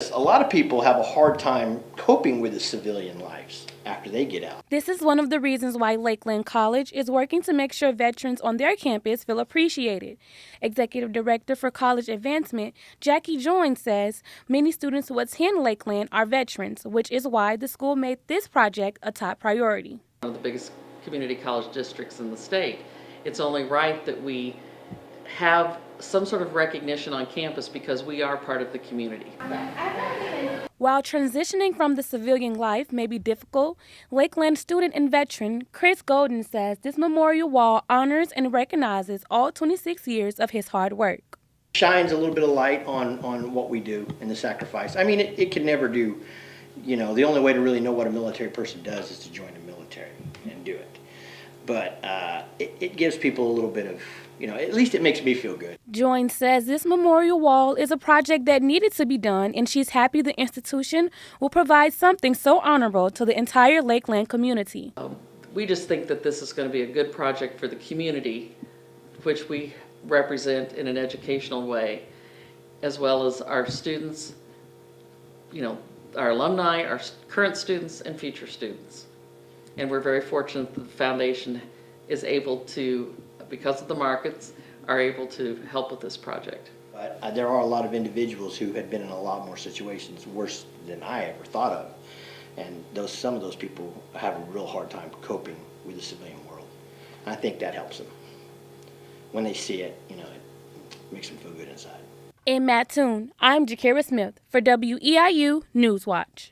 A lot of people have a hard time coping with the civilian lives after they get out. This is one of the reasons why Lakeland College is working to make sure veterans on their campus feel appreciated. Executive Director for College Advancement, Jackie Joynes, says many students who attend Lakeland are veterans, which is why the school made this project a top priority. One of the biggest community college districts in the state. It's only right that we have some sort of recognition on campus because we are part of the community. While transitioning from the civilian life may be difficult, Lakeland student and veteran Chris Golden says this memorial wall honors and recognizes all 26 years of his hard work. Shines a little bit of light on what we do and the sacrifice. I mean, it can never do, the only way to really know what a military person does is to join the military and do it. But it gives people a little bit of, at least it makes me feel good. Joynes says this memorial wall is a project that needed to be done, and she's happy the institution will provide something so honorable to the entire Lakeland community. We just think that this is going to be a good project for the community, which we represent in an educational way, as well as our students, our alumni, our current students, and future students. And we're very fortunate that the foundation is able to, because of the markets, are able to help with this project. But there are a lot of individuals who had been in a lot more situations worse than I ever thought of. And some of those people have a real hard time coping with the civilian world. And I think that helps them. When they see it, it makes them feel good inside. In Mattoon, I'm Jakira Smith for WEIU Newswatch.